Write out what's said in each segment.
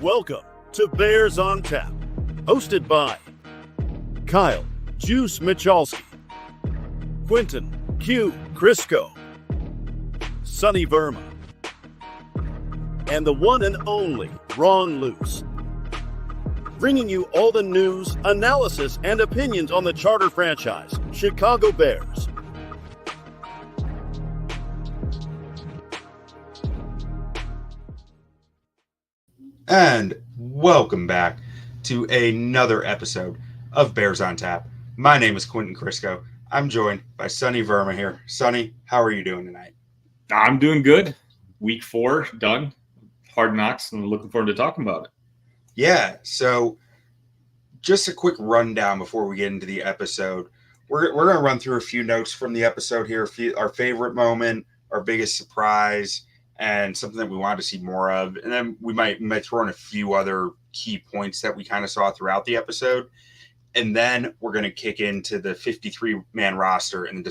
Welcome to Bears on Tap, hosted by Kyle Juice Michalski, Quentin Q. Crisco, Sonny Verma, and the one and only Ron Luce, bringing you all the news, analysis, and opinions on the charter franchise, Chicago Bears. And welcome back to another episode of Bears on Tap. My name is Quentin Crisco. I'm joined by Sonny Verma here. Sonny, how are you doing tonight? I'm doing good. Week 4 done. Hard Knocks, and looking forward to talking about it. Yeah, so just a quick rundown before we get into the episode. We're going to run through a few notes from the episode here, our favorite moment, our biggest surprise, and something that we wanted to see more of. And then we might throw in a few other key points that we kind of saw throughout the episode. And then we're going to kick into the 53-man roster and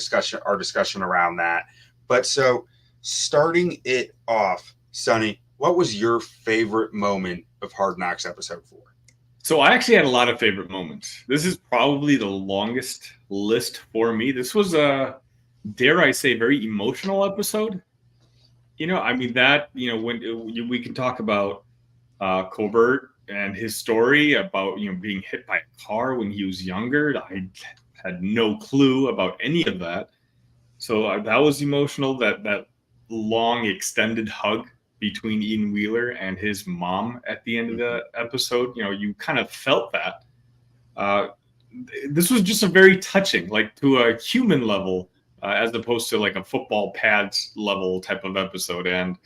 our discussion around that. But so starting it off, Sonny, what was your favorite moment of Hard Knocks episode 4? So I actually had a lot of favorite moments. This is probably the longest list for me. This was a, dare I say, very emotional episode. When we can talk about Colbert and his story about, being hit by a car when he was younger. I had no clue about any of that. So that was emotional, that long extended hug between Ian Wheeler and his mom at the end of the episode. You kind of felt that. This was just a very touching, like to a human level, as opposed to like a football pads level type of episode. And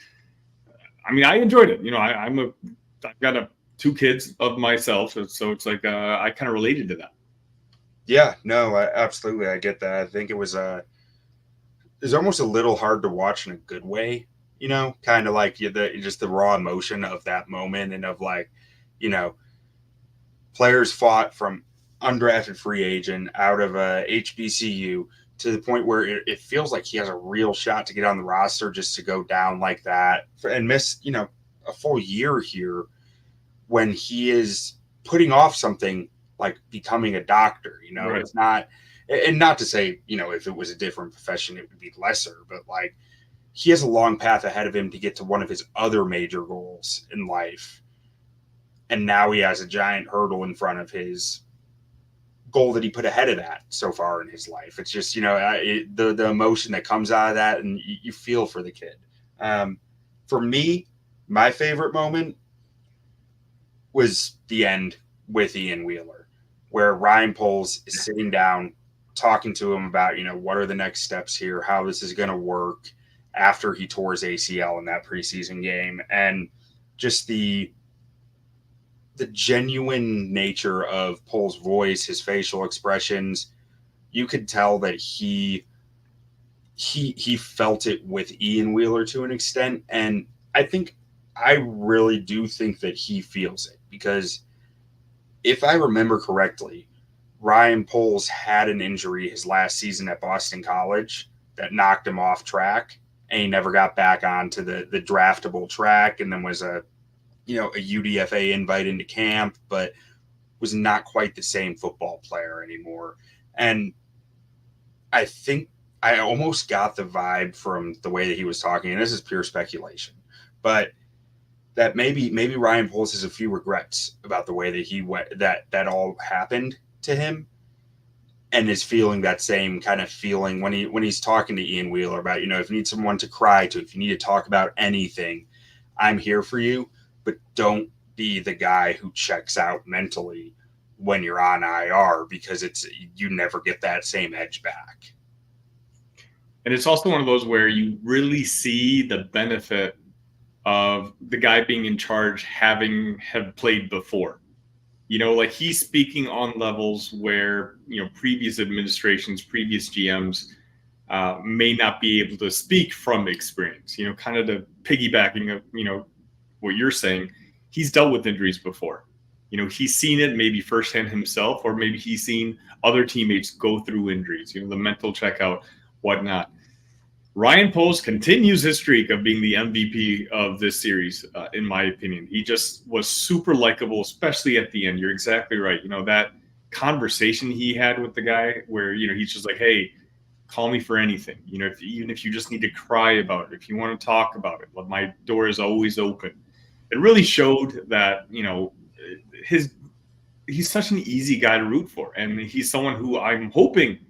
I enjoyed it. I've got 2 kids of myself. So it's like, I kind of related to that. Yeah, no, absolutely. I get that. I think it was almost a little hard to watch in a good way, kind of like just the raw emotion of that moment and of like, players fought from undrafted free agent out of HBCU to the point where it feels like he has a real shot to get on the roster just to go down like that and miss, a full year here when he is putting off something like becoming a doctor, Right. It's not, and not to say, if it was a different profession, it would be lesser, but like he has a long path ahead of him to get to one of his other major goals in life. And now he has a giant hurdle in front of his goal that he put ahead of that so far in his life. It's just, the emotion that comes out of that, and you feel for the kid. For me, my favorite moment was the end with Ian Wheeler, where Ryan Poles is sitting down, talking to him about, what are the next steps here, how this is going to work after he tore his ACL in that preseason game. And just the genuine nature of Poles' voice, his facial expressions, you could tell that he felt it with Ian Wheeler to an extent. And I really do think that he feels it, because if I remember correctly, Ryan Poles had an injury his last season at Boston College that knocked him off track, and he never got back onto the draftable track, and then was a UDFA invite into camp, but was not quite the same football player anymore. And I think I almost got the vibe from the way that he was talking, and this is pure speculation, but that maybe Ryan Poles has a few regrets about the way that he went, that all happened to him, and is feeling that same kind of feeling when he's talking to Ian Wheeler about, if you need someone to cry to, if you need to talk about anything, I'm here for you. But don't be the guy who checks out mentally when you're on IR, because you never get that same edge back. And it's also one of those where you really see the benefit of the guy being in charge have played before. Like he's speaking on levels where, previous administrations, previous GMs may not be able to speak from experience, kind of the piggybacking of, what you're saying. He's dealt with injuries before. He's seen it maybe firsthand himself, or maybe he's seen other teammates go through injuries, the mental checkout, whatnot. Ryan Poles continues his streak of being the MVP of this series, in my opinion. He just was super likable, especially at the end. You're exactly right. That conversation he had with the guy where, he's just like, hey, call me for anything. Even if you just need to cry about it, if you want to talk about it, my door is always open. It really showed that, he's such an easy guy to root for. And he's someone who I'm hoping,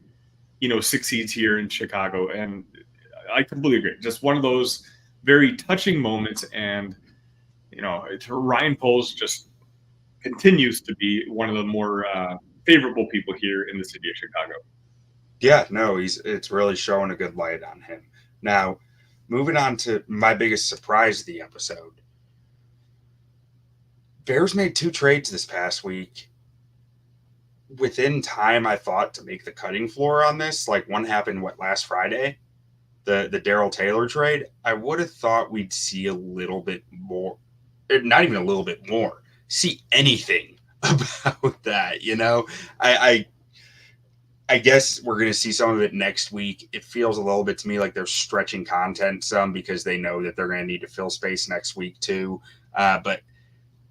succeeds here in Chicago. And I completely agree. Just one of those very touching moments. And, Ryan Poles just continues to be one of the more favorable people here in the city of Chicago. Yeah, no, it's really showing a good light on him. Now, moving on to my biggest surprise of the episode. Bears made 2 trades this past week. Within time, I thought, to make the cutting floor on this. Like, one happened, last Friday? The Darrell Taylor trade. I would have thought we'd see a little bit more, not even a little bit more, see anything about that, I guess we're going to see some of it next week. It feels a little bit to me like they're stretching content some because they know that they're going to need to fill space next week too. But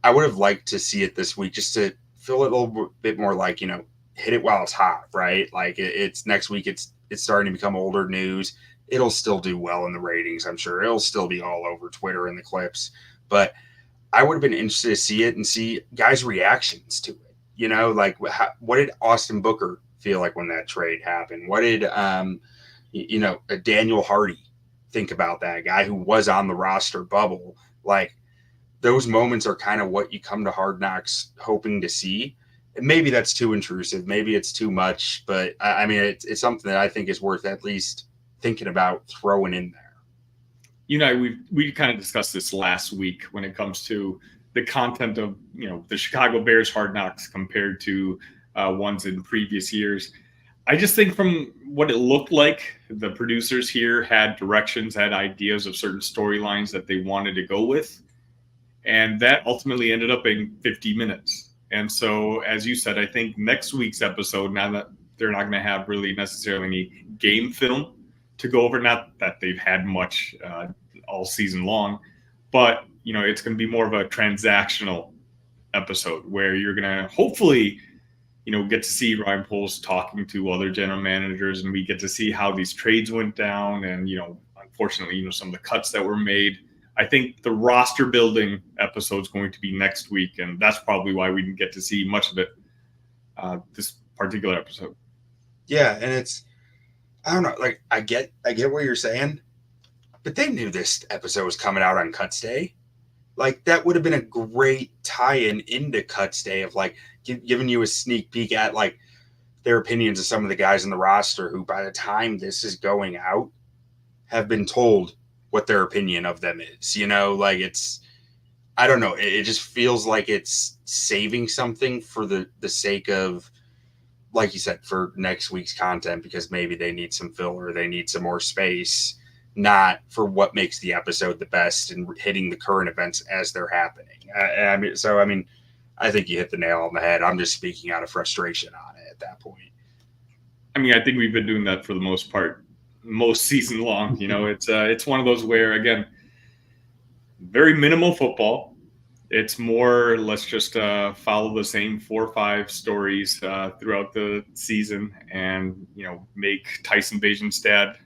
I would have liked to see it this week just to feel it a little bit more like, hit it while it's hot, right? Like it's next week. It's starting to become older news. It'll still do well in the ratings. I'm sure it'll still be all over Twitter and the clips, but I would have been interested to see it and see guys' reactions to it. What did Austin Booker feel like when that trade happened? What did, Daniel Hardy think about that, guy who was on the roster bubble? Like, those moments are kind of what you come to Hard Knocks hoping to see. And maybe that's too intrusive. Maybe it's too much, but I mean, it's something that I think is worth at least thinking about throwing in there. We kind of discussed this last week when it comes to the content of, the Chicago Bears Hard Knocks compared to ones in previous years. I just think from what it looked like, the producers here had directions, had ideas of certain storylines that they wanted to go with. And that ultimately ended up being 50 minutes. And so, as you said, I think next week's episode, now that they're not going to have really necessarily any game film to go over, not that they've had much all season long, but, it's going to be more of a transactional episode where you're going to hopefully, get to see Ryan Poles talking to other general managers, and we get to see how these trades went down and, unfortunately, some of the cuts that were made. I think the roster building episode is going to be next week, and that's probably why we didn't get to see much of it this particular episode. Yeah, and I don't know, like I get what you're saying, but they knew this episode was coming out on Cuts Day. Like, that would have been a great tie-in into Cuts Day of like giving you a sneak peek at like their opinions of some of the guys in the roster who, by the time this is going out, have been told what their opinion of them is. I don't know. It just feels like it's saving something for the sake of, like you said, for next week's content, because maybe they need some filler, they need some more space, not for what makes the episode the best and hitting the current events as they're happening. I think you hit the nail on the head. I'm just speaking out of frustration on it at that point. I mean, I think we've been doing that for the most part, most season long. It's one of those where, again, very minimal football. It's more, let's just follow the same 4 or 5 stories throughout the season and, make Tyson Bajan's dad,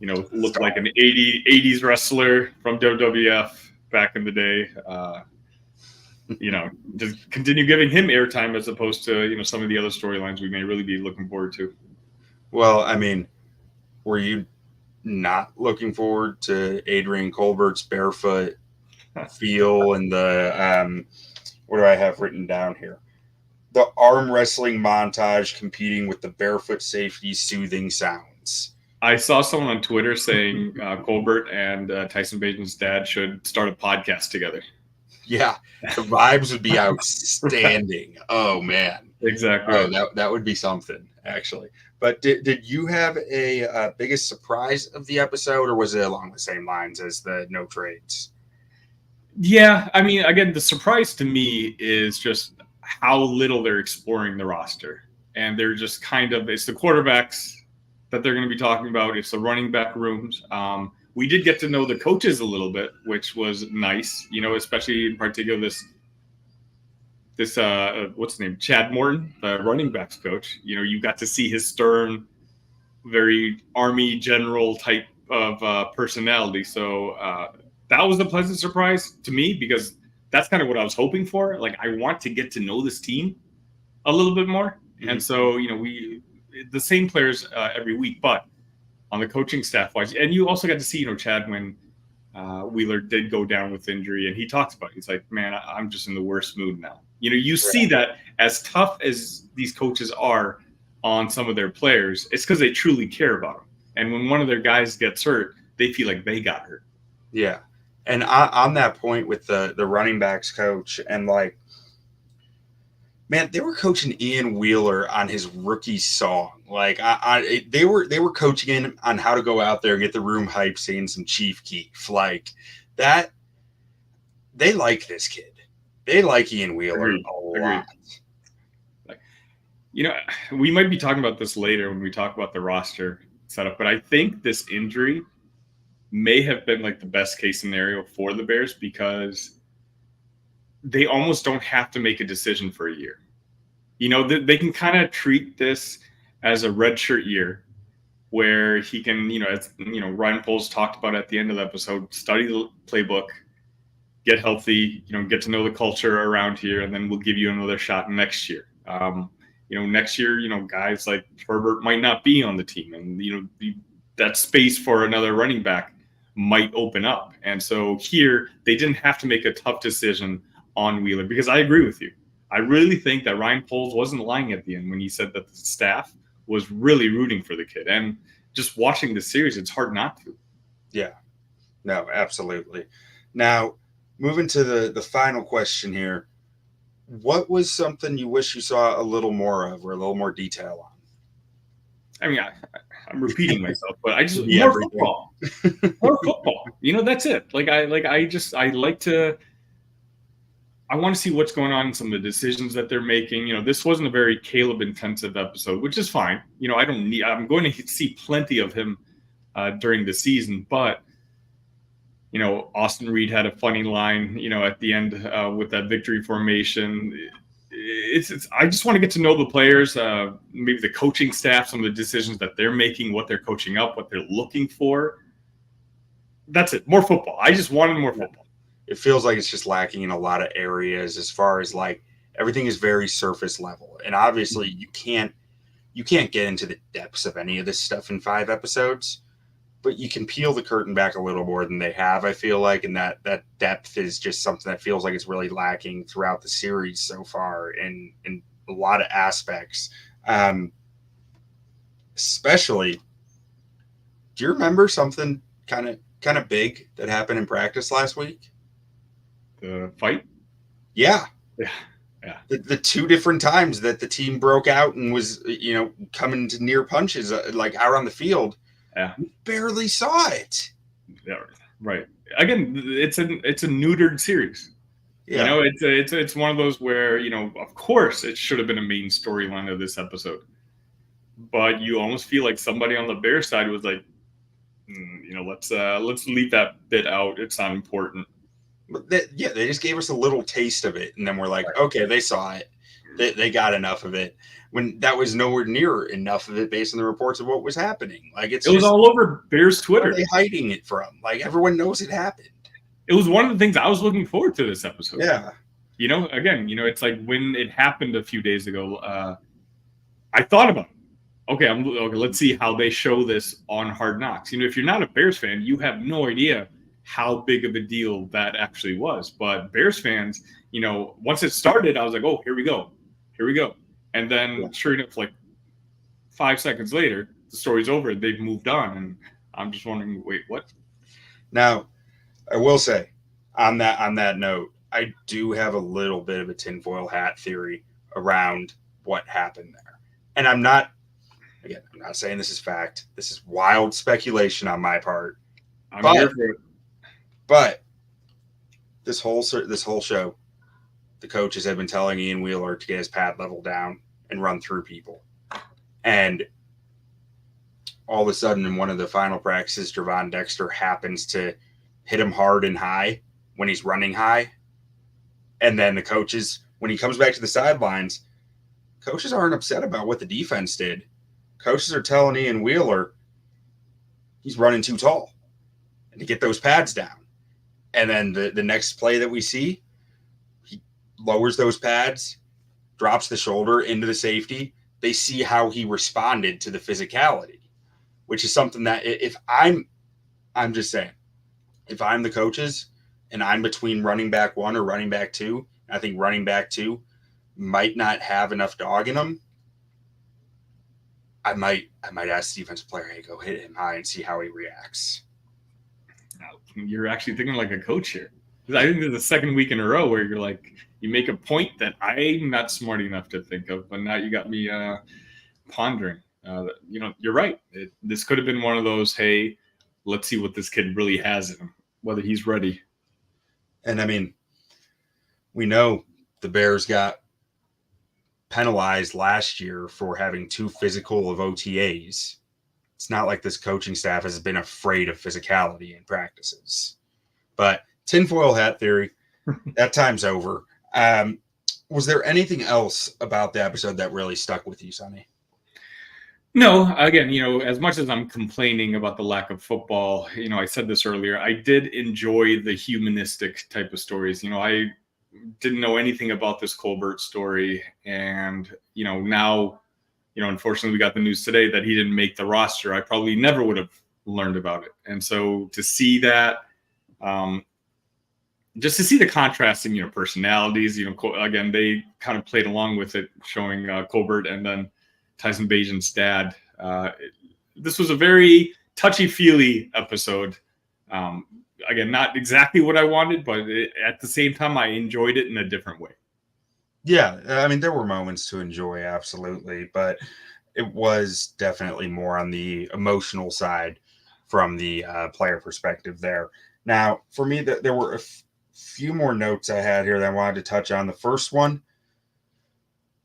look like an 80s wrestler from WWF back in the day. Just continue giving him airtime as opposed to, some of the other storylines we may really be looking forward to. Well, I mean, were you not looking forward to Adrian Colbert's barefoot feel and the what do I have written down here? The arm wrestling montage competing with the barefoot safety soothing sounds. I saw someone on Twitter saying Colbert and Tyson Bajan's dad should start a podcast together. Yeah, the vibes would be outstanding. Oh man, exactly. Oh, that would be something actually. But did you have a biggest surprise of the episode, or was it along the same lines as the no trades? Yeah, I mean, again, the surprise to me is just how little they're exploring the roster. And they're just it's the quarterbacks that they're going to be talking about. It's the running back rooms. We did get to know the coaches a little bit, which was nice, especially in particular this what's his name, Chad Morton, the running backs coach. You got to see his stern, very Army general type of personality. So that was a pleasant surprise to me, because that's kind of what I was hoping for. Like, I want to get to know this team a little bit more. Mm-hmm. And so, we the same players every week, but on the coaching staff wise, and you also got to see, Chad, when Wheeler did go down with injury, and he talks about it. He's like, man, I'm just in the worst mood now. You see that as tough as these coaches are on some of their players, it's because they truly care about them. And when one of their guys gets hurt, they feel like they got hurt. Yeah. And on that point with the running backs coach, and like, man, they were coaching Ian Wheeler on his rookie song. Like, they were coaching him on how to go out there and get the room hype, seeing some Chief Keef. Like that, they like this kid. They like Ian Wheeler a lot. Like, we might be talking about this later when we talk about the roster setup, but I think this injury may have been like the best case scenario for the Bears, because they almost don't have to make a decision for a year. They can kind of treat this as a redshirt year, where he can, as Ryan Poles talked about at the end of the episode, study the playbook, get healthy, get to know the culture around here, and then we'll give you another shot next year. Next year, guys like Herbert might not be on the team, and that space for another running back might open up. And so here, they didn't have to make a tough decision on Wheeler, because I agree with you. I really think that Ryan Poles wasn't lying at the end when he said that the staff was really rooting for the kid. And just watching the series, it's hard not to. Yeah, no, absolutely. Now, moving to the final question here. What was something you wish you saw a little more of, or a little more detail on? I mean, I'm repeating myself, but I just more football. More football. That's it. I want to see what's going on in some of the decisions that they're making. This wasn't a very Caleb intensive episode, which is fine. I'm going to see plenty of him during the season, but Austin Reed had a funny line, at the end with that victory formation. I just want to get to know the players, maybe the coaching staff, some of the decisions that they're making, what they're coaching up, what they're looking for. That's it. More football. I just wanted more football. It feels like it's just lacking in a lot of areas, as far as like everything is very surface level. And obviously you can't get into the depths of any of this stuff in 5 episodes. But you can peel the curtain back a little more than they have, I feel like, and that depth is just something that feels like it's really lacking throughout the series so far in a lot of aspects. Especially, do you remember something kind of big that happened in practice last week? The fight? Yeah. Yeah. The 2 different times that the team broke out and was, coming to near punches, like out on the field. Yeah, we barely saw it. Yeah, right. Again, it's a neutered series. Yeah. It's one of those where of course it should have been a main storyline of this episode, but you almost feel like somebody on the Bears side was like, let's leave that bit out. It's not important. But they just gave us a little taste of it, and then we're like, okay, they saw it. They got enough of it, when that was nowhere near enough of it based on the reports of what was happening. Like it was all over Bears Twitter. Where are they hiding it from? Like, everyone knows it happened. It was one of the things I was looking forward to this episode. Yeah. Again, it's like when it happened a few days ago, I thought about it. Okay, let's see how they show this on Hard Knocks. If you're not a Bears fan, you have no idea how big of a deal that actually was. But Bears fans, once it started, I was like, oh, here we go. And then sure enough, like 5 seconds later, the story's over. They've moved on. And I'm just wondering, wait, what? Now, I will say on that note, I do have a little bit of a tinfoil hat theory around what happened there. And I'm not saying this is fact. This is wild speculation on my part. I'm here for it. But this whole show, the coaches have been telling Ian Wheeler to get his pad level down and run through people. And all of a sudden in one of the final practices, Javon Dexter happens to hit him hard and high when he's running high. And then the coaches, when he comes back to the sidelines, coaches aren't upset about what the defense did. Coaches are telling Ian Wheeler he's running too tall and to get those pads down. And then the next play that we see, he lowers those pads, drops the shoulder into the safety. They see how he responded to the physicality, which is something that if I'm just saying, if I'm the coaches and I'm between running back 1 or running back 2, I think running back 2 might not have enough dog in him. I might ask the defensive player, hey, go hit him high and see how he reacts. You're actually thinking like a coach here. I think this is the second week in a row where you're like, you make a point that I'm not smart enough to think of, but now you got me pondering. You're right. This could have been one of those, hey, let's see what this kid really has in him, whether he's ready. And I mean, we know the Bears got penalized last year for having too physical of OTAs. It's not like this coaching staff has been afraid of physicality in practices. But tinfoil hat theory, that time's over. Was there anything else about the episode that really stuck with you, Sonny? No, again, as much as I'm complaining about the lack of football, I said this earlier, I did enjoy the humanistic type of stories. I didn't know anything about this Colbert story. And, now, unfortunately we got the news today that he didn't make the roster. I probably never would have learned about it. And so to see that, just to see the contrasting, personalities, again, they kind of played along with it, showing Colbert and then Tyson Bagent's dad. This was a very touchy-feely episode. Again, not exactly what I wanted, but at the same time, I enjoyed it in a different way. Yeah, I mean, there were moments to enjoy, absolutely, but it was definitely more on the emotional side from the player perspective there. Now, for me, there were a few more notes I had here that I wanted to touch on. The first one,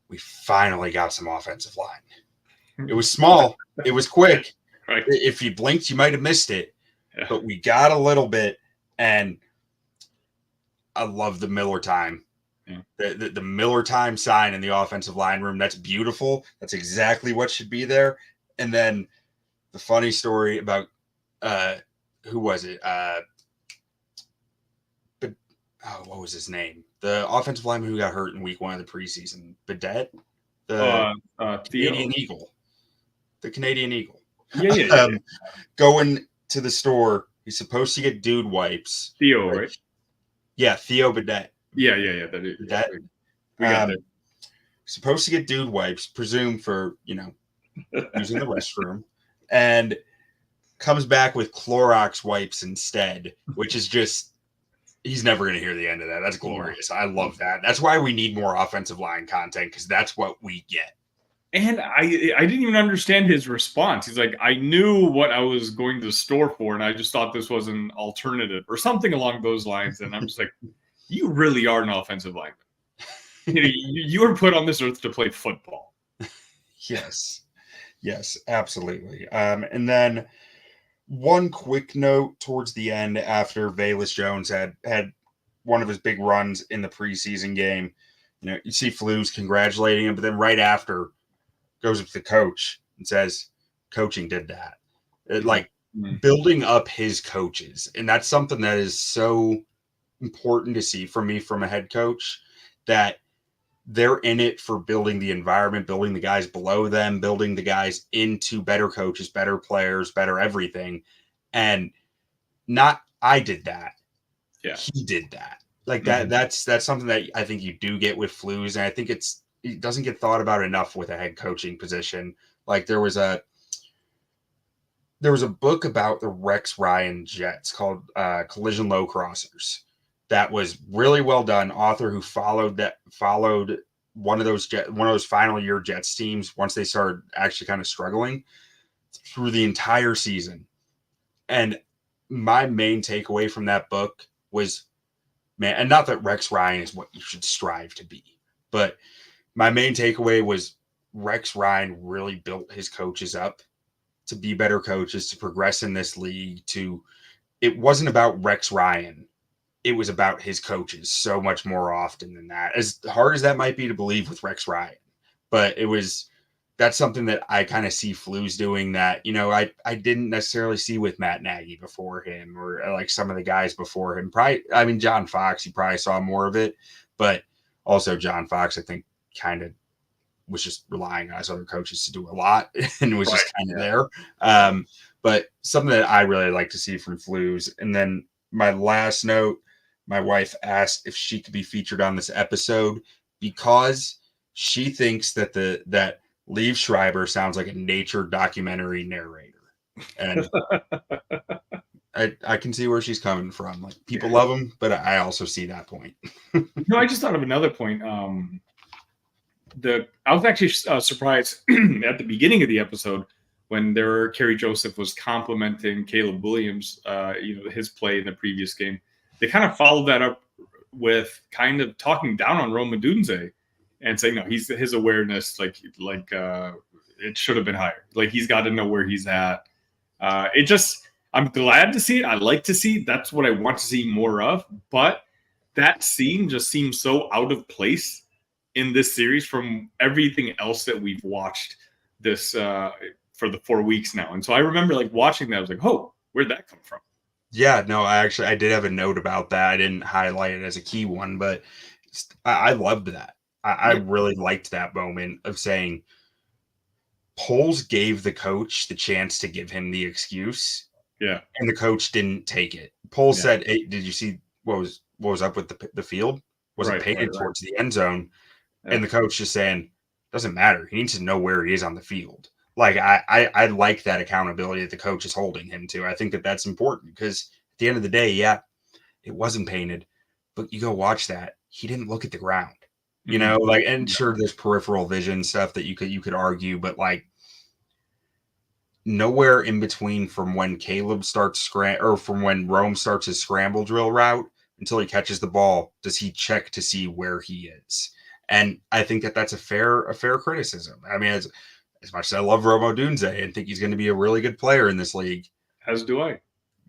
we finally got some offensive line. It was small. It was quick. Right. If you blinked, you might have missed it. Yeah. But we got a little bit, and I love the Miller time. Yeah. The Miller time sign in the offensive line room, that's beautiful. That's exactly what should be there. And then the funny story about who was it? What was his name? The offensive lineman who got hurt in week 1 of the preseason. Bidet? The Canadian Eagle. The Canadian Eagle. Yeah. Going to the store. He's supposed to get dude wipes. Theo, right? Yeah, Theo Bidet. Yeah. That we got it. Supposed to get dude wipes, presumed for, using the restroom, and comes back with Clorox wipes instead, which is just, he's never going to hear the end of that. That's glorious. I love that. That's why we need more offensive line content, because that's what we get. And I didn't even understand his response. He's like, I knew what I was going to the store for, and I just thought this was an alternative or something along those lines. And I'm just like, you really are an offensive lineman. You were put on this earth to play football. Yes, absolutely. And then one quick note towards the end, after Velus Jones had one of his big runs in the preseason game, you see Flus congratulating him, but then right after goes up to the coach and says, coaching did that. Building up his coaches. And that's something that is so important to see from me, from a head coach, that they're in it for building the environment, building the guys below them, building the guys into better coaches, better players, better everything. And not, I did that. Yeah. He did that. That's something that I think you do get with Flus. And I think it doesn't get thought about enough with a head coaching position. Like there was a book about the Rex Ryan Jets called Collision Low Crossers. That was really well done. Author who followed one of those final year Jets teams once they started actually kind of struggling through the entire season. And my main takeaway from that book was, man, and not that Rex Ryan is what you should strive to be, but my main takeaway was Rex Ryan really built his coaches up to be better coaches, to progress in this league. It wasn't about Rex Ryan. It was about his coaches so much more often than that. As hard as that might be to believe with Rex Ryan, but that's something that I kind of see Flus doing that, I didn't necessarily see with Matt Nagy before him, or like some of the guys before him. Probably, I mean, John Fox, you probably saw more of it, but also John Fox, I think, kind of was just relying on his other coaches to do a lot and was just kind of there. But something that I really like to see from Flus. And then my last note, my wife asked if she could be featured on this episode because she thinks that that Liev Schreiber sounds like a nature documentary narrator. And I can see where she's coming from. Like, people love him, but I also see that point. No, I just thought of another point. I was actually surprised at the beginning of the episode when Kerry Joseph was complimenting Caleb Williams, his play in the previous game. They kind of followed that up with kind of talking down on Rome Odunze and saying, no, his awareness, like it should have been higher. Like, he's got to know where he's at. I'm glad to see it. I like to see it. That's what I want to see more of. But that scene just seems so out of place in this series from everything else that we've watched this for the 4 weeks now. And so I remember like watching that. I was like, oh, where'd that come from? Yeah, no, I did have a note about that. I didn't highlight it as a key one, but I loved that. I really liked that moment of saying Poles gave the coach the chance to give him the excuse. Yeah. And the coach didn't take it. Poles said, hey, did you see what was up with the field? Was it painted towards the end zone? Yeah. And the coach just saying, doesn't matter. He needs to know where he is on the field. Like, I like that accountability that the coach is holding him to. I think that that's important because at the end of the day, yeah, it wasn't painted, but you go watch that. He didn't look at the ground, and sure, there's peripheral vision stuff that you could argue, but like nowhere in between from when Caleb starts from when Rome starts his scramble drill route until he catches the ball does he check to see where he is. And I think that that's a fair criticism. I mean, as much as I love Rome Odunze and think he's going to be a really good player in this league, as do I.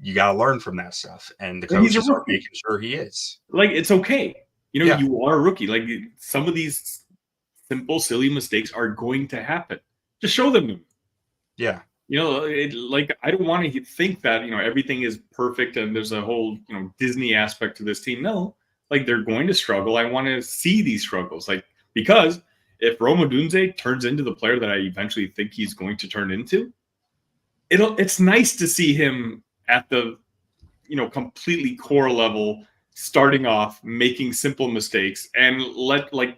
You got to learn from that stuff, and the coaches are making sure he is. Like, it's okay. You are a rookie. Like, some of these simple, silly mistakes are going to happen. Just show them to me. Yeah. I don't want to think that, everything is perfect and there's a whole, Disney aspect to this team. No, like, they're going to struggle. I want to see these struggles. Like, because if Rome Odunze turns into the player that I eventually think he's going to turn into, it's nice to see him at the, completely core level, starting off, making simple mistakes, and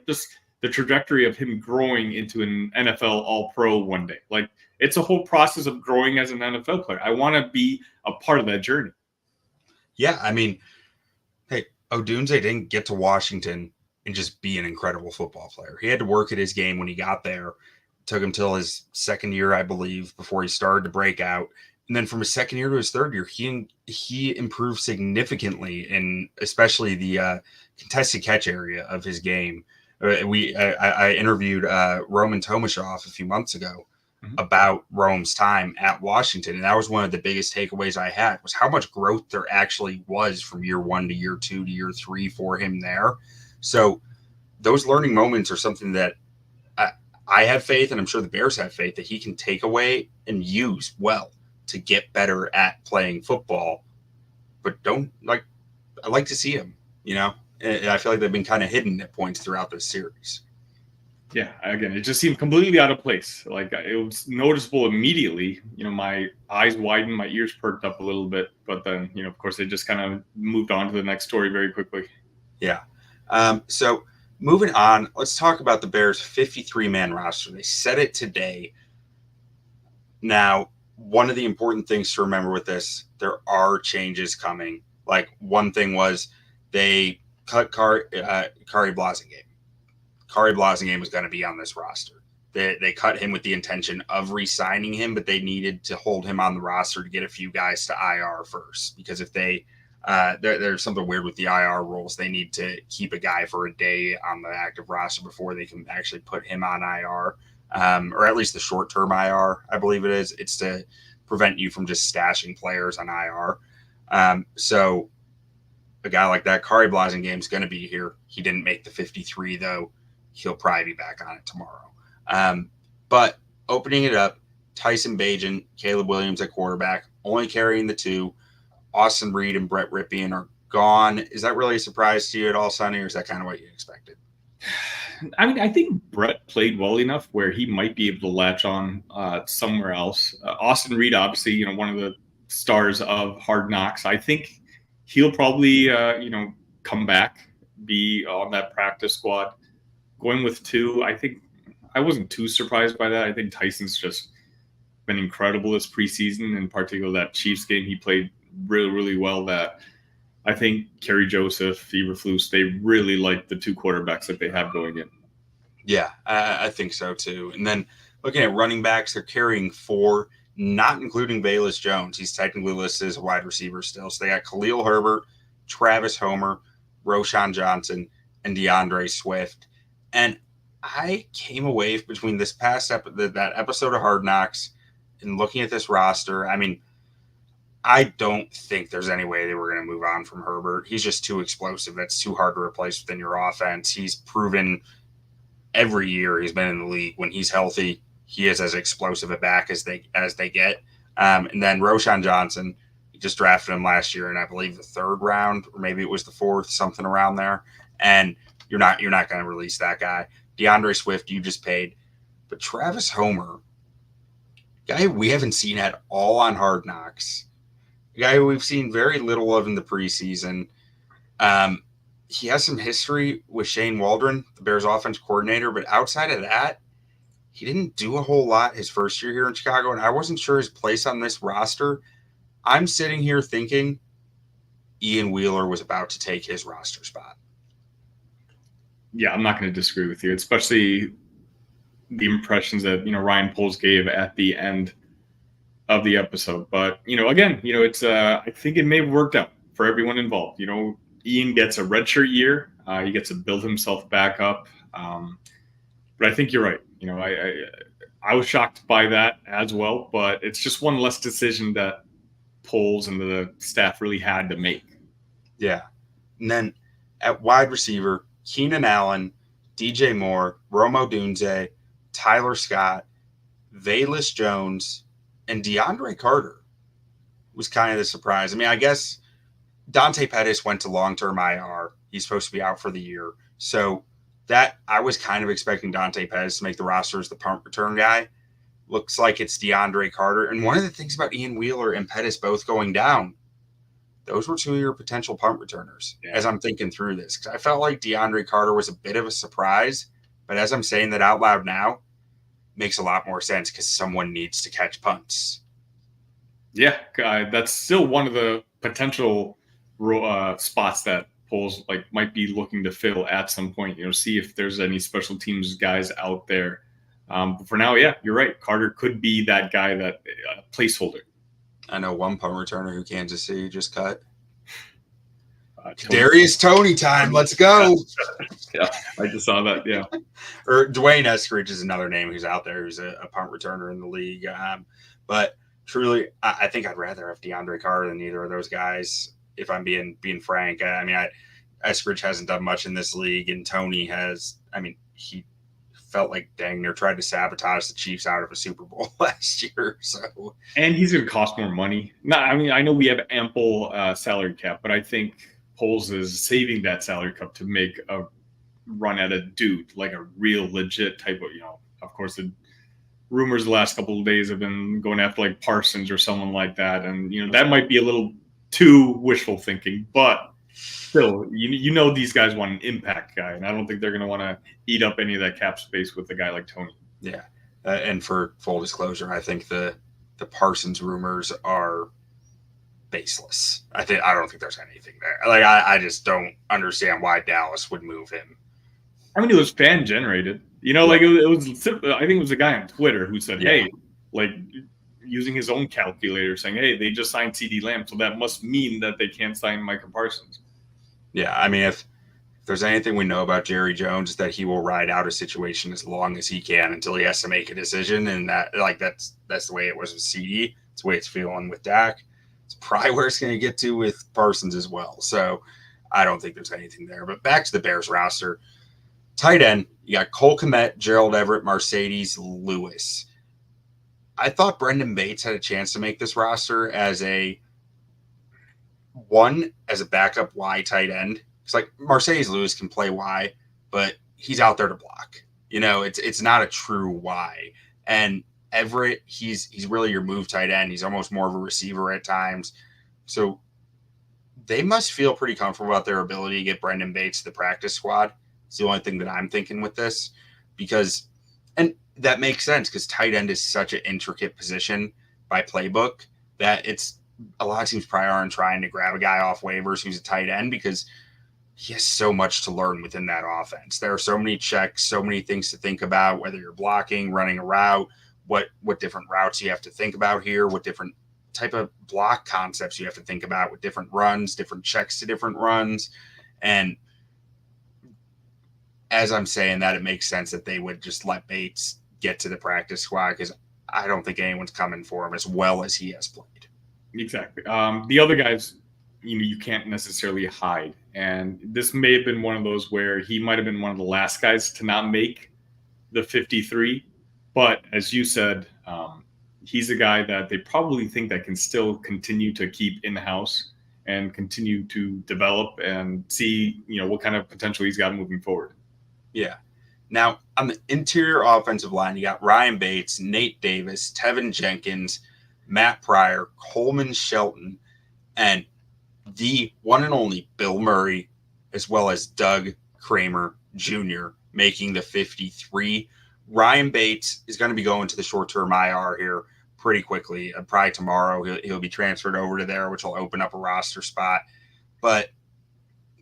just the trajectory of him growing into an NFL All-Pro one day. Like, it's a whole process of growing as an NFL player. I want to be a part of that journey. Yeah, I mean, hey, Odunze didn't get to Washington and just be an incredible football player. He had to work at his game when he got there. It took him till his second year, I believe, before he started to break out. And then from his second year to his third year, he improved significantly in especially the contested catch area of his game. I interviewed Roman Tomashoff a few months ago about Rome's time at Washington, and that was one of the biggest takeaways I had was how much growth there actually was from year 1 to year 2 to year 3 for him there. So those learning moments are something that I have faith, and I'm sure the Bears have faith that he can take away and use well to get better at playing football. But I like to see him, and I feel like they've been kind of hidden at points throughout this series. Yeah, again, it just seemed completely out of place. Like, it was noticeable immediately. My eyes widened, my ears perked up a little bit, but then, of course, they just kind of moved on to the next story very quickly. Yeah. So moving on, let's talk about the Bears' 53-man roster. They said it today. Now, one of the important things to remember with this, there are changes coming. Like, one thing was they cut Kari Blasingame. Kari Blasingame was going to be on this roster. They cut him with the intention of re-signing him, but they needed to hold him on the roster to get a few guys to IR first. Because if there's something weird with the IR rules, they need to keep a guy for a day on the active roster before they can actually put him on IR. or at least the short-term IR, I believe it is. It's to prevent you from just stashing players on IR. So a guy like that, Kari Blasingame, is going to be here. He didn't make the 53, though. He'll probably be back on it tomorrow. But opening it up, Tyson Bagent, Caleb Williams at quarterback, only carrying the two. Austin Reed and Brett Ripien are gone. Is that really a surprise to you at all, Sonny, or is that kind of what you expected? I mean, I think Brett played well enough where he might be able to latch on somewhere else. Austin Reed, obviously, one of the stars of Hard Knocks. I think he'll probably, come back, be on that practice squad. Going with two, I think I wasn't too surprised by that. I think Tyson's just been incredible this preseason, in particular that Chiefs game. He played really, really well. That I think Kerry Joseph, Eberflus, they really like the two quarterbacks that they have going in. Yeah, I think so too. And then looking at running backs, they're carrying 4, not including Bayless Jones. He's technically listed as a wide receiver still. So they got Khalil Herbert, Travis Homer, Roshan Johnson, and DeAndre Swift. And I came away between this past that episode of Hard Knocks and looking at this roster. I mean, I don't think there's any way they were going to move on from Herbert. He's just too explosive. That's too hard to replace within your offense. He's proven every year he's been in the league, when he's healthy, he is as explosive a back as they get. And then Roshan Johnson, you just drafted him last year in, I believe, the 3rd round, or maybe it was the 4th, something around there. And you're not going to release that guy. DeAndre Swift, you just paid. But Travis Homer, guy we haven't seen at all on Hard Knocks, a guy who we've seen very little of in the preseason. He has some history with Shane Waldron, the Bears offense coordinator, but outside of that, he didn't do a whole lot his first year here in Chicago, and I wasn't sure his place on this roster. I'm sitting here thinking Ian Wheeler was about to take his roster spot. Yeah, I'm not going to disagree with you, especially the impressions that, Ryan Poles gave at the end of the episode. But, again, it's I think it may have worked out for everyone involved. Ian gets a redshirt year. He gets to build himself back up. But I think you're right. I was shocked by that as well, but it's just one less decision that Poles and the staff really had to make. Yeah. And then at wide receiver, Keenan Allen, DJ Moore, Rome Odunze, Tyler Scott, Velus Jones, and DeAndre Carter was kind of the surprise. I mean, I guess Dante Pettis went to long-term IR. He's supposed to be out for the year. So that I was kind of expecting Dante Pettis to make the roster as the punt return guy. Looks like it's DeAndre Carter. And one of the things about Ian Wheeler and Pettis both going down, those were 2 of your potential punt returners, as I'm thinking through this. Because I felt like DeAndre Carter was a bit of a surprise. But as I'm saying that out loud now, makes a lot more sense because someone needs to catch punts. Yeah, that's still one of the potential spots that Poles might be looking to fill at some point. See if there's any special teams guys out there. But for now, yeah, you're right. Carter could be that guy, that placeholder. I know one punt returner who Kansas City just cut. Darius Toney time. Let's go. Yeah, I just saw that. Yeah. Or Dwayne Eskridge is another name who's out there who's a punt returner in the league. But truly, I think I'd rather have DeAndre Carter than either of those guys, if I'm being frank. I mean, Eskridge hasn't done much in this league, and Toney has. I mean, he felt like dang near tried to sabotage the Chiefs out of a Super Bowl last year. So, and he's going to cost more money. I know we have ample salary cap, but I think Poles is saving that salary cap to make a run at a dude, like a real legit type of, of course, the rumors the last couple of days have been going after like Parsons or someone like that. And, that might be a little too wishful thinking, but still, these guys want an impact guy. And I don't think they're going to want to eat up any of that cap space with a guy like Toney. Yeah. And for full disclosure, I think the Parsons rumors are baseless. I don't think there's anything there. Like, I just don't understand why Dallas would move him. I mean, it was fan generated. It was. I think it was a guy on Twitter who said, "Hey, using his own calculator, saying, hey, they just signed CeeDee Lamb, so that must mean that they can't sign Micah Parsons." Yeah, I mean, if if there's anything we know about Jerry Jones, is that he will ride out a situation as long as he can until he has to make a decision. And that's the way it was with CD. It's the way it's feeling with Dak. It's probably where it's going to get to with Parsons as well. So I don't think there's anything there. But back to the Bears roster. Tight end, you got Cole Kmet, Gerald Everett, Mercedes Lewis. I thought Brendan Bates had a chance to make this roster as a backup Y tight end. It's like Mercedes Lewis can play Y, but he's out there to block. It's not a true Y. And Everett, he's really your move tight end. He's almost more of a receiver at times. So they must feel pretty comfortable about their ability to get Brendan Bates to the practice squad. It's the only thing that I'm thinking with this, and that makes sense because tight end is such an intricate position by playbook that it's a lot of teams probably aren't trying to grab a guy off waivers who's a tight end because he has so much to learn within that offense. There are so many checks, so many things to think about, whether you're blocking, running a route, what different routes you have to think about here, what different type of block concepts you have to think about with different runs, different checks to different runs. And as I'm saying that, it makes sense that they would just let Bates get to the practice squad because I don't think anyone's coming for him as well as he has played. Exactly. The other guys, you can't necessarily hide. And this may have been one of those where he might have been one of the last guys to not make the 53. But as you said, he's a guy that they probably think that can still continue to keep in-house and continue to develop and see, what kind of potential he's got moving forward. Yeah. Now, on the interior offensive line, you got Ryan Bates, Nate Davis, Tevin Jenkins, Matt Pryor, Coleman Shelton, and the one and only Bill Murray, as well as Doug Kramer Jr. making the 53. Ryan Bates is going to be going to the short-term IR here pretty quickly. Probably tomorrow he'll be transferred over to there, which will open up a roster spot. But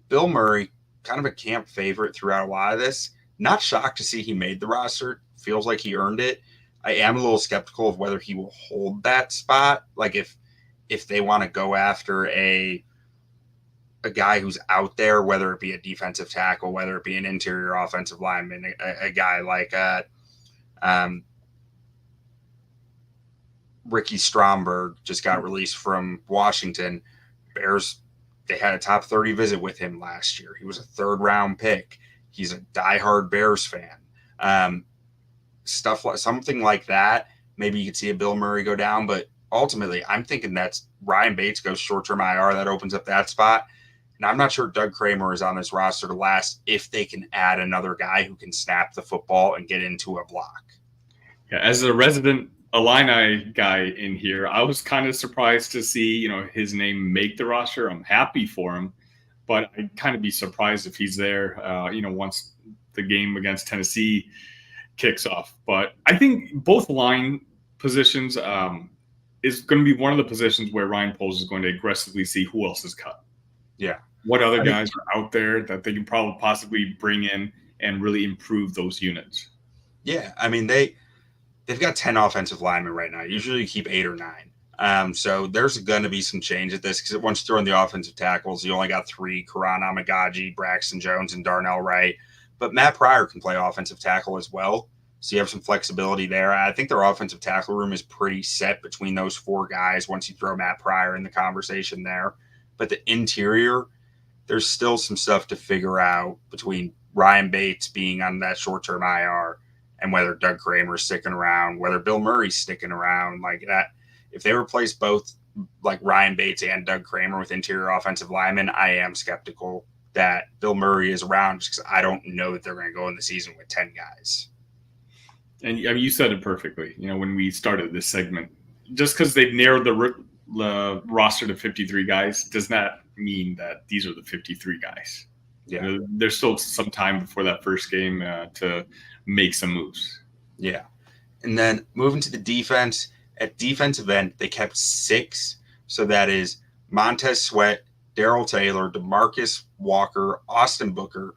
Bill Murray, kind of a camp favorite throughout a lot of this. Not shocked to see he made the roster. Feels like he earned it. I am a little skeptical of whether he will hold that spot. Like if they want to go after a guy who's out there, whether it be a defensive tackle, whether it be an interior offensive lineman, a guy like Ricky Stromberg just got released from Washington. Bears, they had a top 30 visit with him last year. He was a third-round pick. He's a diehard Bears fan. Something like that. Maybe you could see a Bill Murray go down, but ultimately, I'm thinking that's Ryan Bates goes short-term IR. That opens up that spot. And I'm not sure Doug Kramer is on this roster to last if they can add another guy who can snap the football and get into a block. Yeah, as a resident Illini guy in here, I was kind of surprised to see, his name make the roster. I'm happy for him, but I'd kind of be surprised if he's there, once the game against Tennessee kicks off. But I think both line positions is going to be one of the positions where Ryan Poles is going to aggressively see who else is cut. Yeah. What other guys are out there that they can probably possibly bring in and really improve those units. Yeah. I mean, they've got 10 offensive linemen right now. Usually you keep 8 or 9. So there's going to be some change at this because once you throw in the offensive tackles, you only got 3, Karan Amagaji, Braxton Jones, and Darnell Wright. But Matt Pryor can play offensive tackle as well. So you have some flexibility there. I think their offensive tackle room is pretty set between those 4 guys once you throw Matt Pryor in the conversation there. But the interior, there's still some stuff to figure out between Ryan Bates being on that short-term IR and whether Doug Kramer's sticking around, whether Bill Murray's sticking around like that. If they replace both like Ryan Bates and Doug Kramer with interior offensive linemen, I am skeptical that Bill Murray is around just because I don't know that they're going to go in the season with 10 guys. And you said it perfectly. When we started this segment, just because they've narrowed the roster to 53 guys does not mean that these are the 53 guys. Yeah. There's still some time before that first game to make some moves. Yeah. And then moving to the defense, at defensive end, they kept 6. So that is Montez Sweat, Darrell Taylor, DeMarcus Walker, Austin Booker,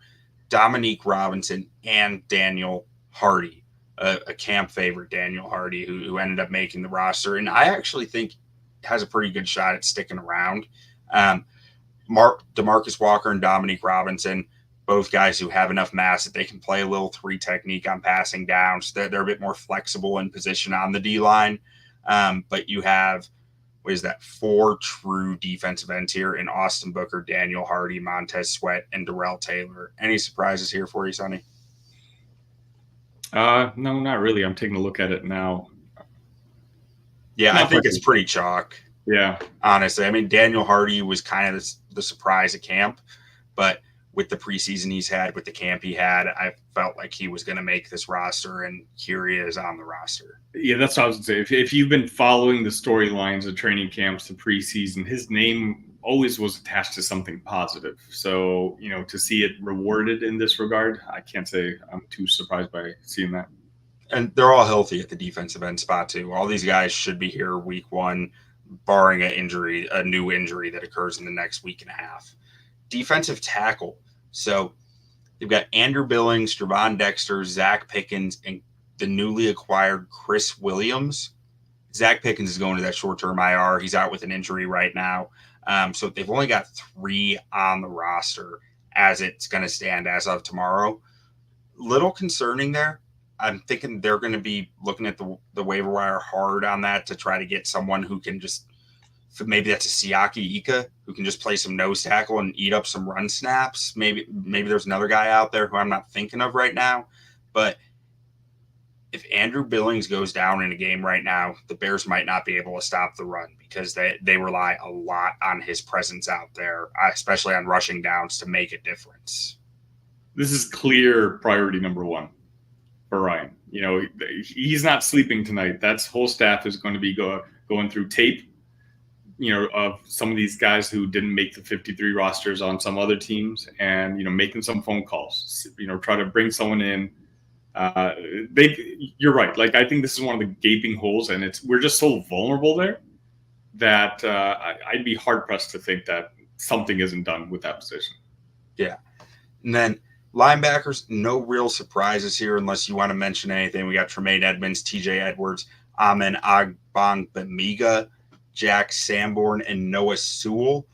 Dominique Robinson, and Daniel Hardy, a camp favorite, Daniel Hardy, who ended up making the roster. And I actually think has a pretty good shot at sticking around. DeMarcus Walker and Dominique Robinson, both guys who have enough mass that they can play a little 3 technique on passing down, so they're a bit more flexible in position on the D-line. But you have, 4 true defensive ends here in Austin Booker, Daniel Hardy, Montez Sweat, and Darrell Taylor. Any surprises here for you, Sonny? No, not really. I'm taking a look at it now. Yeah, I think it's pretty chalk. Yeah. Honestly. I mean, Daniel Hardy was kind of the surprise at camp, but with the preseason he's had, with the camp he had, I felt like he was going to make this roster, and here he is on the roster. Yeah, that's what I was going to say. If you've been following the storylines of training camps, the preseason, his name always was attached to something positive. So, to see it rewarded in this regard, I can't say I'm too surprised by seeing that. And they're all healthy at the defensive end spot, too. All these guys should be here week 1, barring a new injury that occurs in the next week and a half. Defensive tackle. So they've got Andrew Billings, Javon Dexter, Zach Pickens, and the newly acquired Chris Williams. Zach Pickens is going to that short-term IR. He's out with an injury right now. So they've only got 3 on the roster as it's going to stand as of tomorrow. Little concerning there. I'm thinking they're going to be looking at the waiver wire hard on that to try to get someone who can just, maybe that's a Siaki Ika, who can just play some nose tackle and eat up some run snaps. Maybe there's another guy out there who I'm not thinking of right now. But if Andrew Billings goes down in a game right now, the Bears might not be able to stop the run because they rely a lot on his presence out there, especially on rushing downs, to make a difference. This is clear priority number 1 for Ryan. He's not sleeping tonight. That's whole staff is going to be going through tape, of some of these guys who didn't make the 53 rosters on some other teams, and, making some phone calls, try to bring someone in. You're right. Like, I think this is one of the gaping holes, and we're just so vulnerable there that I'd be hard pressed to think that something isn't done with that position. Yeah. And then linebackers, no real surprises here unless you want to mention anything. We got Tremaine Edmonds, TJ Edwards, Amen Agbongbemiga, Jack Sanborn, and Noah Sewell.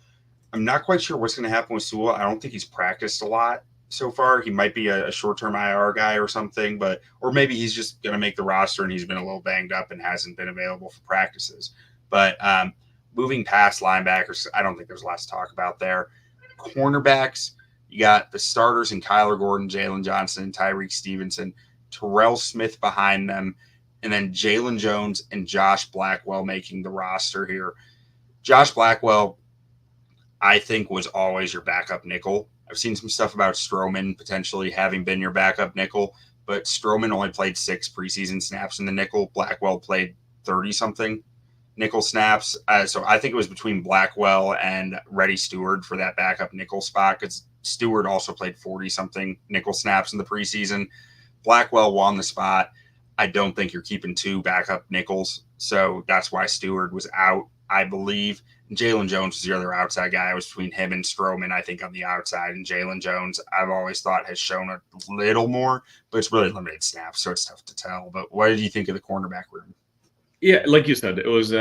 I'm not quite sure what's going to happen with Sewell. I don't think he's practiced a lot so far. He might be a short-term IR guy or something, or maybe he's just going to make the roster and he's been a little banged up and hasn't been available for practices. But moving past linebackers, I don't think there's a lot to talk about there. Cornerbacks, you got the starters in Kyler Gordon, Jalen Johnson, and Tyreek Stevenson, Terrell Smith behind them, and then Jalen Jones and Josh Blackwell making the roster here. Josh Blackwell, I think, was always your backup nickel. I've seen some stuff about Stroman potentially having been your backup nickel, but Stroman only played 6 preseason snaps in the nickel. Blackwell played 30-something nickel snaps. So I think it was between Blackwell and Reddy Stewart for that backup nickel spot, because Stewart also played 40-something nickel snaps in the preseason. Blackwell won the spot. I don't think you're keeping 2 backup nickels, so that's why Stewart was out, I believe. Jalen Jones was the other outside guy. I was between him and Stroman, I think, on the outside. And Jalen Jones, I've always thought, has shown a little more, but it's really limited snaps, so it's tough to tell. But what did you think of the cornerback room? Yeah, like you said, it was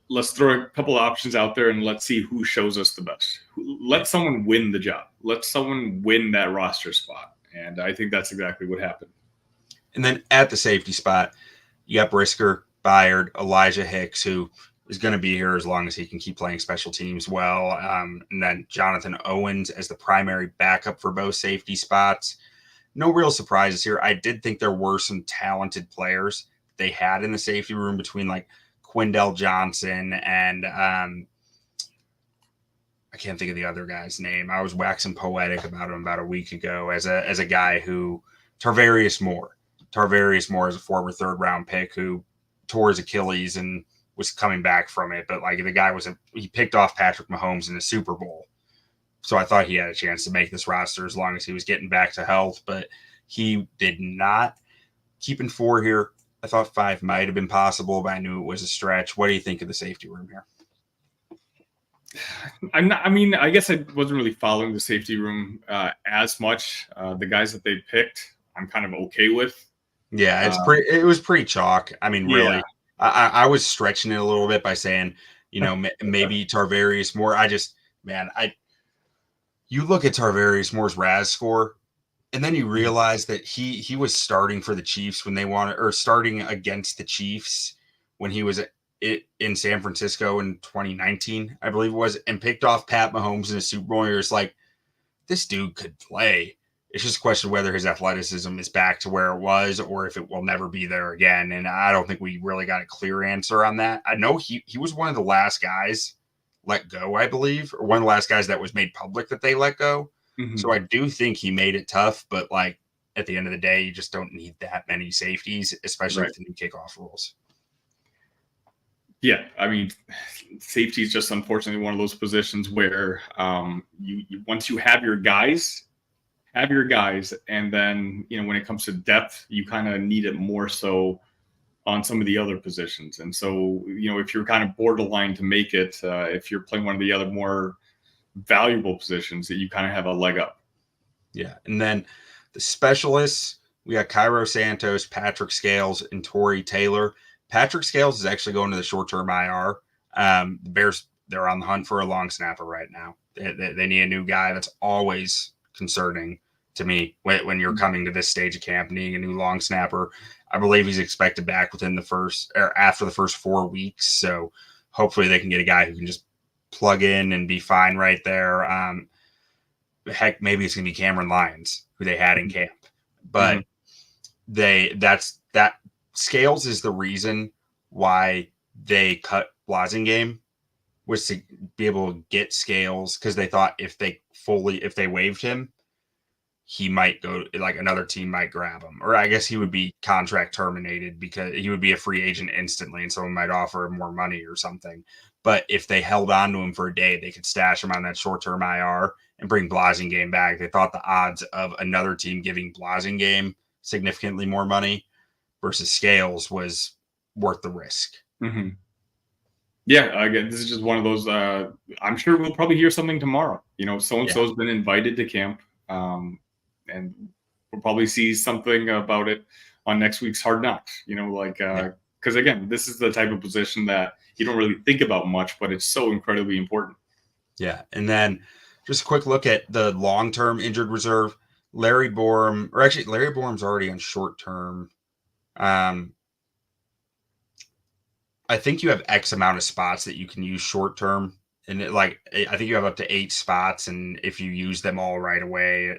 let's throw a couple of options out there and let's see who shows us the best. Let someone win the job. Let someone win that roster spot. And I think that's exactly what happened. And then at the safety spot, you got Brisker, Byard, Elijah Hicks, who is going to be here as long as he can keep playing special teams well. And then Jonathan Owens as the primary backup for both safety spots. No real surprises here. I did think there were some talented players they had in the safety room between like Quindell Johnson and I can't think of the other guy's name. I was waxing poetic about him about a week ago as a guy who Tarvarius Moore is a former 3rd-round pick who tore his Achilles and was coming back from it. But like the guy he picked off Patrick Mahomes in the Super Bowl. So I thought he had a chance to make this roster as long as he was getting back to health, but he did not. Keeping 4 here. I thought 5 might have been possible, but I knew it was a stretch. What do you think of the safety room here? I guess I wasn't really following the safety room as much. The guys that they picked, I'm kind of okay with. Yeah, it was pretty chalk. I mean, really, yeah. I was stretching it a little bit by saying, maybe Tarvarius Moore. you look at Tarvarius Moore's RAS score, and then you realize that he was starting for the Chiefs when they wanted, or starting against the Chiefs when he was in San Francisco in 2019, I believe it was, and picked off Pat Mahomes in a Super Bowl. You're just like, this dude could play. It's just a question of whether his athleticism is back to where it was or if it will never be there again. And I don't think we really got a clear answer on that. I know he was one of the last guys let go, I believe, or one of the last guys that was made public that they let go. Mm-hmm. So I do think he made it tough, but like at the end of the day, you just don't need that many safeties, especially with the new kickoff rules. Yeah, I mean, safety is just unfortunately one of those positions where you once you have your guys, and then when it comes to depth, you kind of need it more so on some of the other positions. And so if you're kind of borderline to make it, if you're playing one of the other more valuable positions, that you kind of have a leg up. Yeah, and then the specialists, we got Cairo Santos, Patrick Scales, and Torrey Taylor. Patrick Scales is actually going to the short-term IR. The Bears, they're on the hunt for a long snapper right now. They need a new guy. That's always concerning to me when you're coming to this stage of camp, needing a new long snapper. I believe he's expected back within the first or after the first 4 weeks. So hopefully they can get a guy who can just plug in and be fine right there. Heck, maybe it's going to be Cameron Lyons, who they had in camp. But that Scales is the reason why they cut Blasingame, was to be able to get Scales, because they thought if they waived him, he might go, like another team might grab him, or I guess he would be contract terminated because he would be a free agent instantly and someone might offer him more money or something. But if they held on to him for a day, they could stash him on that short-term IR and bring Blasingame back. They thought the odds of another team giving Blasingame significantly more money versus Scales was worth the risk. Mm-hmm. Yeah, again, this is just one of those. I'm sure we'll probably hear something tomorrow. So-and-so's been invited to camp, and we'll probably see something about it on next week's Hard Knocks. Because again, this is the type of position that you don't really think about much, but it's so incredibly important. Yeah, and then just a quick look at the long-term injured reserve. Larry Borum's already on short-term. I think you have X amount of spots that you can use short-term, and I think you have up to 8 spots, and if you use them all right away,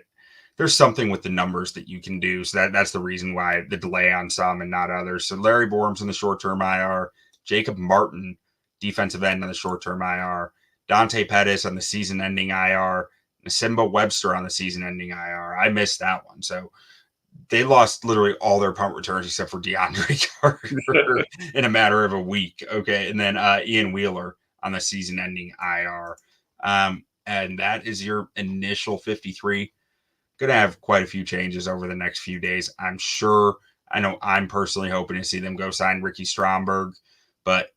there's something with the numbers that you can do. So that's the reason why the delay on some and not others. So Larry Borum's in the short-term IR, Jacob Martin, defensive end on the short-term IR, Dante Pettis on the season-ending IR, Simba Webster on the season-ending IR. I missed that one. So they lost literally all their punt returns except for DeAndre Carter in a matter of a week. Okay. And then Ian Wheeler on the season-ending IR. And that is your initial 53. Going to have quite a few changes over the next few days, I'm sure. I know I'm personally hoping to see them go sign Ricky Stromberg, but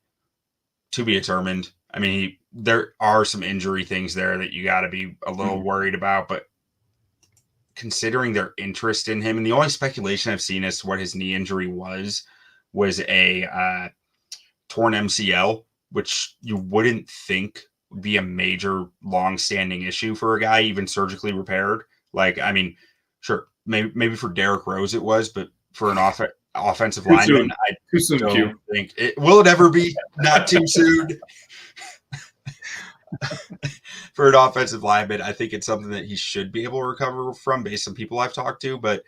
to be determined. I mean, there are some injury things there that you got to be a little worried about, but considering their interest in him, and the only speculation I've seen as to what his knee injury was a torn MCL, which you wouldn't think would be a major long-standing issue for a guy, even surgically repaired. Sure, maybe for Derrick Rose it was, but for an offensive lineman, I don't think it will it ever be. Not too soon. For an offensive lineman, I think it's something that he should be able to recover from based on people I've talked to, but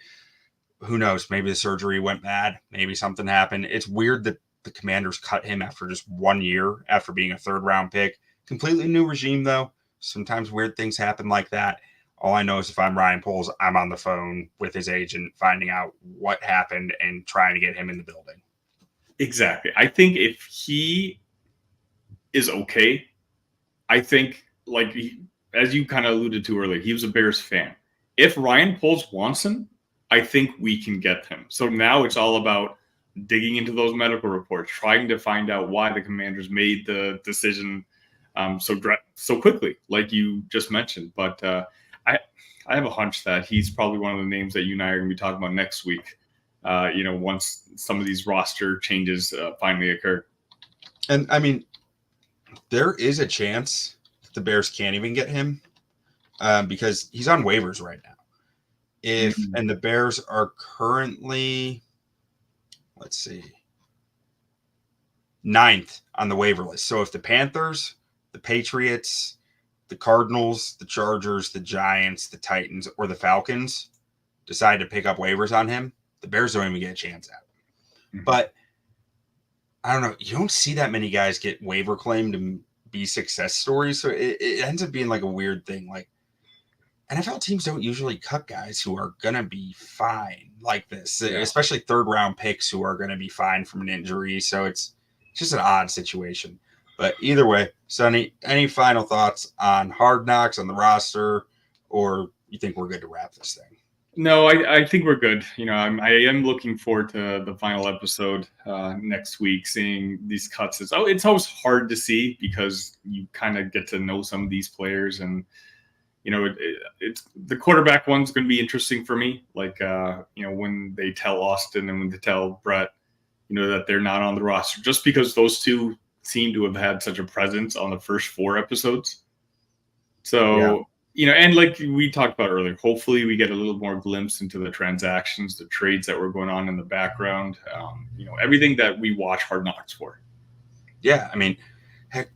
who knows? Maybe the surgery went bad. Maybe something happened. It's weird that the Commanders cut him after just 1 year after being a 3rd-round pick. Completely new regime, though. Sometimes weird things happen like that. All I know is if I'm Ryan Poles, I'm on the phone with his agent, finding out what happened and trying to get him in the building. Exactly. I think if he is okay, I think, as you kind of alluded to earlier, he was a Bears fan. If Ryan Poles wants him, I think we can get him. So now it's all about digging into those medical reports, trying to find out why the Commanders made the decision so quickly, like you just mentioned. But I have a hunch that he's probably one of the names that you and I are going to be talking about next week, once some of these roster changes finally occur. And, I mean, there is a chance the Bears can't even get him because he's on waivers right now. And the Bears are currently, let's see, 9th on the waiver list. So if the Panthers, the Patriots, the Cardinals, the Chargers, the Giants, the Titans, or the Falcons decide to pick up waivers on him, the Bears don't even get a chance at him. But I don't know. You don't see that many guys get waiver claimed and be success stories. So it ends up being like a weird thing. Like, NFL teams don't usually cut guys who are going to be fine like this, especially 3rd-round picks who are going to be fine from an injury. So it's just an odd situation. But either way, Sonny, any final thoughts on Hard Knocks, on the roster, or you think we're good to wrap this thing? No, I think we're good. I am looking forward to the final episode next week, seeing these cuts. It's always hard to see because you kind of get to know some of these players, and it's the quarterback one's going to be interesting for me. Like, when they tell Austin and when they tell Brett, that they're not on the roster, just because those two seem to have had such a presence on the first 4 episodes. So, and like we talked about earlier, hopefully we get a little more glimpse into the transactions, the trades that were going on in the background, everything that we watch Hard Knocks for. Yeah. I mean, heck,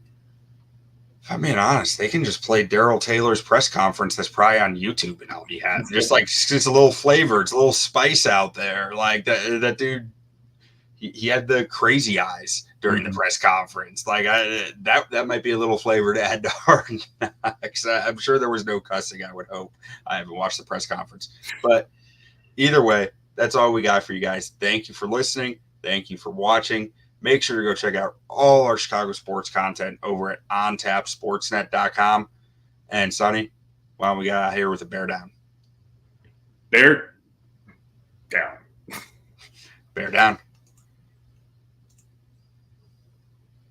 if I'm being honest, they can just play Daryl Taylor's press conference that's probably on YouTube and all he had. Just like it's a little flavor, it's a little spice out there. Like that dude, he had the crazy eyes during the press conference. Like that might be a little flavor to add to Hard Knocks. I'm sure there was no cussing, I would hope. I haven't watched the press conference. But either way, that's all we got for you guys. Thank you for listening. Thank you for watching. Make sure to go check out all our Chicago sports content over at ontapsportsnet.com. And Sonny, why don't we get out here with a bear down? Bear down. Bear down.